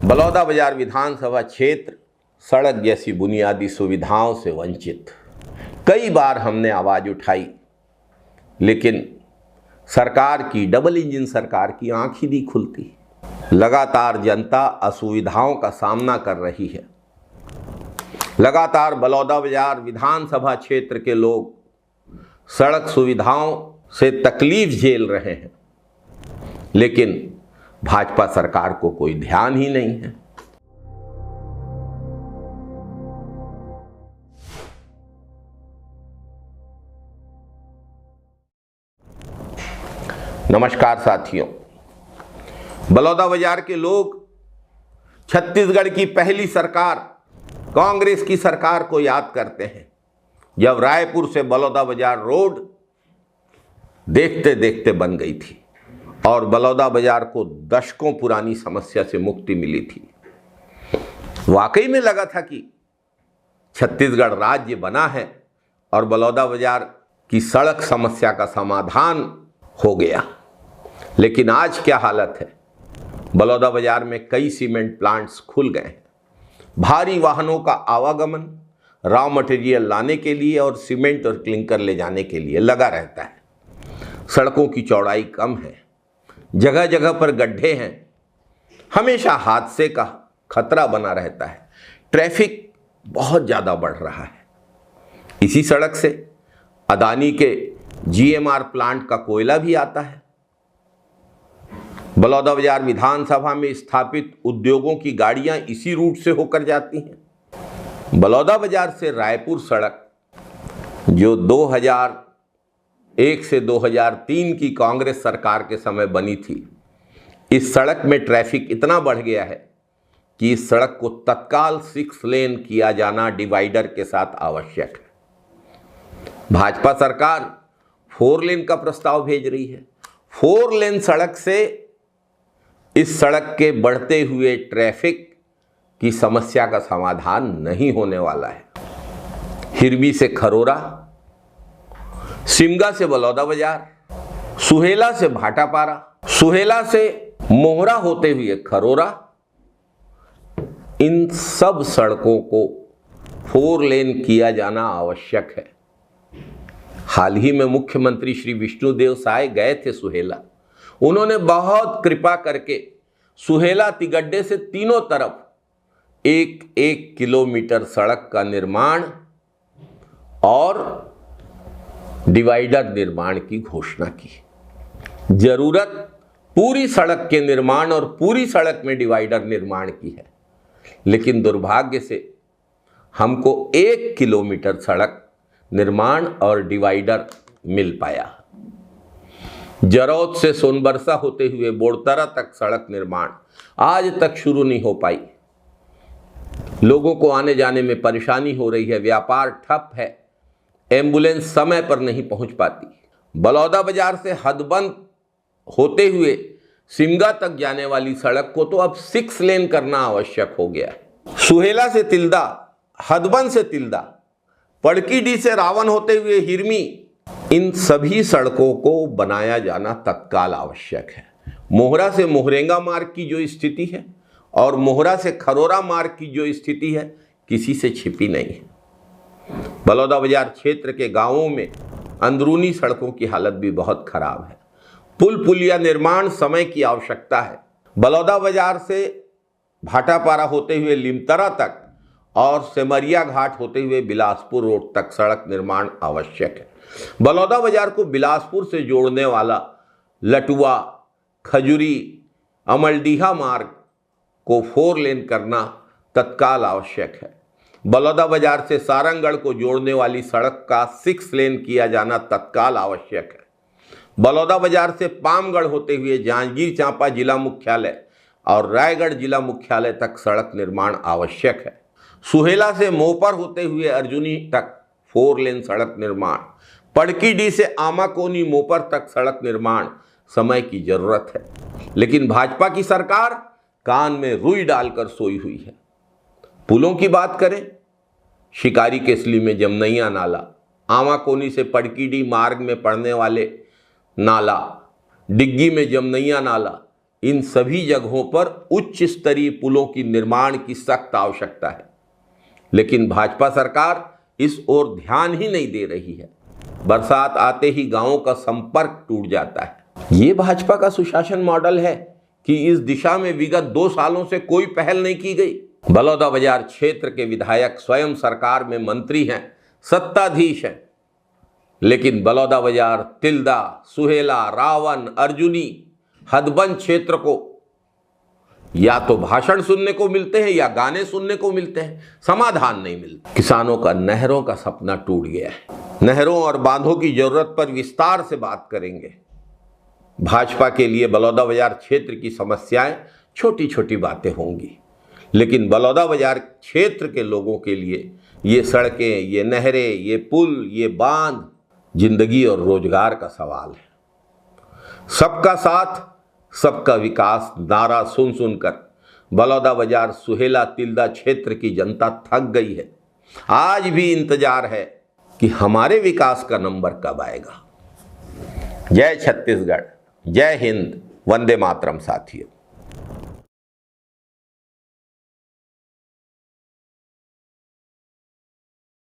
बलौदाबाजार विधानसभा क्षेत्र सड़क जैसी बुनियादी सुविधाओं से वंचित। कई बार हमने आवाज़ उठाई, लेकिन सरकार की, डबल इंजन सरकार की आंख ही नहीं खुलती। लगातार जनता असुविधाओं का सामना कर रही है। लगातार बलौदाबाजार विधानसभा क्षेत्र के लोग सड़क सुविधाओं से तकलीफ झेल रहे हैं, लेकिन भाजपा सरकार को कोई ध्यान ही नहीं है। नमस्कार साथियों, बलौदाबाजार के लोग छत्तीसगढ़ की पहली सरकार कांग्रेस की सरकार को याद करते हैं, जब रायपुर से बलौदाबाजार रोड देखते देखते बन गई थी और बलौदाबाजार को दशकों पुरानी समस्या से मुक्ति मिली थी। वाकई में लगा था कि छत्तीसगढ़ राज्य बना है और बलौदाबाजार की सड़क समस्या का समाधान हो गया। लेकिन आज क्या हालत है? बलौदाबाजार में कई सीमेंट प्लांट्स खुल गए हैं। भारी वाहनों का आवागमन रॉ मटेरियल लाने के लिए और सीमेंट और क्लिंकर ले जाने के लिए लगा रहता है। सड़कों की चौड़ाई कम है, जगह जगह पर गड्ढे हैं, हमेशा हादसे का खतरा बना रहता है। ट्रैफिक बहुत ज़्यादा बढ़ रहा है। इसी सड़क से अदानी के GMR प्लांट का कोयला भी आता है। बलौदाबाजार विधानसभा में स्थापित उद्योगों की गाड़ियां इसी रूट से होकर जाती हैं। बलौदाबाजार से रायपुर सड़क, जो 2001 से 2003 की कांग्रेस सरकार के समय बनी थी, इस सड़क में ट्रैफिक इतना बढ़ गया है कि इस सड़क को तत्काल 6 लेन किया जाना डिवाइडर के साथ आवश्यक है। भाजपा सरकार 4 लेन का प्रस्ताव भेज रही है। 4 लेन सड़क से इस सड़क के बढ़ते हुए ट्रैफिक की समस्या का समाधान नहीं होने वाला है। हिरवी से खरोरा, सिमगा से बलौदाबाजार, सुहेला से भाटापारा, सुहेला से मोहरा होते हुए खरोरा, इन सब सड़कों को 4 लेन किया जाना आवश्यक है। हाल ही में मुख्यमंत्री श्री विष्णुदेव साय गए थे सुहेला। उन्होंने बहुत कृपा करके सुहेला तिगड्डे से तीनों तरफ 1-1 किलोमीटर सड़क का निर्माण और डिवाइडर निर्माण की घोषणा की। जरूरत पूरी सड़क के निर्माण और पूरी सड़क में डिवाइडर निर्माण की है, लेकिन दुर्भाग्य से हमको 1 किलोमीटर सड़क निर्माण और डिवाइडर मिल पाया। जरौद से सोनबरसा होते हुए बोड़तरा तक सड़क निर्माण आज तक शुरू नहीं हो पाई। लोगों को आने जाने में परेशानी हो रही है, व्यापार ठप है, एम्बुलेंस समय पर नहीं पहुंच पाती। बलौदाबाजार से हदबंद होते हुए सिमगा तक जाने वाली सड़क को तो अब 6 लेन करना आवश्यक हो गया है। सुहेला से तिल्दा, हदबंद से तिल्दा, पड़कीडी से रावण होते हुए हिरमी, इन सभी सड़कों को बनाया जाना तत्काल आवश्यक है। मोहरा से मोहरेंगा मार्ग की जो स्थिति है और मोहरा से खरोरा मार्ग की जो स्थिति है, किसी से छिपी नहीं है। बलौदाबाजार क्षेत्र के गांवों में अंदरूनी सड़कों की हालत भी बहुत खराब है। पुल पुलिया निर्माण समय की आवश्यकता है। बलौदाबाजार से भाटापारा होते हुए लिमतरा तक और सेमरिया घाट होते हुए बिलासपुर रोड तक सड़क निर्माण आवश्यक है। बलौदाबाजार को बिलासपुर से जोड़ने वाला लटुआ, खजुरी, अमलडीहा मार्ग को 4 लेन करना तत्काल आवश्यक है। बलौदाबाजार से सारंगगढ़ को जोड़ने वाली सड़क का 6 लेन किया जाना तत्काल आवश्यक है। बलौदाबाजार से पामगढ़ होते हुए जांजगीर चांपा जिला मुख्यालय और रायगढ़ जिला मुख्यालय तक सड़क निर्माण आवश्यक है। सुहेला से मोपर होते हुए अर्जुनी तक 4 लेन सड़क निर्माण, पड़कीडी से आमाकोनी मोपर तक सड़क निर्माण समय की जरूरत है। लेकिन भाजपा की सरकार कान में रुई डालकर सोई हुई है। पुलों की बात करें, शिकारी केसली में जमनैया नाला, आमाकोनी से पड़कीडी मार्ग में पड़ने वाले नाला, डिग्गी में जमनैया नाला, इन सभी जगहों पर उच्च स्तरीय पुलों की निर्माण की सख्त आवश्यकता है, लेकिन भाजपा सरकार इस ओर ध्यान ही नहीं दे रही है। बरसात आते ही गांवों का संपर्क टूट जाता है। ये भाजपा का सुशासन मॉडल है कि इस दिशा में विगत 2 सालों से कोई पहल नहीं की गई। बलौदाबाजार क्षेत्र के विधायक स्वयं सरकार में मंत्री हैं, सत्ताधीश हैं, लेकिन बलौदाबाजार, तिल्दा, सुहेला, रावण, अर्जुनी, हदबंद क्षेत्र को या तो भाषण सुनने को मिलते हैं या गाने सुनने को मिलते हैं, समाधान नहीं मिलता। किसानों का नहरों का सपना टूट गया है। नहरों और बांधों की जरूरत पर विस्तार से बात करेंगे। भाजपा के लिए बलौदाबाजार क्षेत्र की समस्याएं छोटी छोटी बातें होंगी, लेकिन बलौदाबाजार क्षेत्र के लोगों के लिए ये सड़कें, ये नहरें, ये पुल, ये बांध जिंदगी और रोजगार का सवाल है। सबका साथ, सबका विकास नारा सुन सुनकर बलौदाबाजार, सुहेला, तिल्दा क्षेत्र की जनता थक गई है। आज भी इंतजार है कि हमारे विकास का नंबर कब आएगा। जय छत्तीसगढ़, जय हिंद, वंदे मातरम साथियों।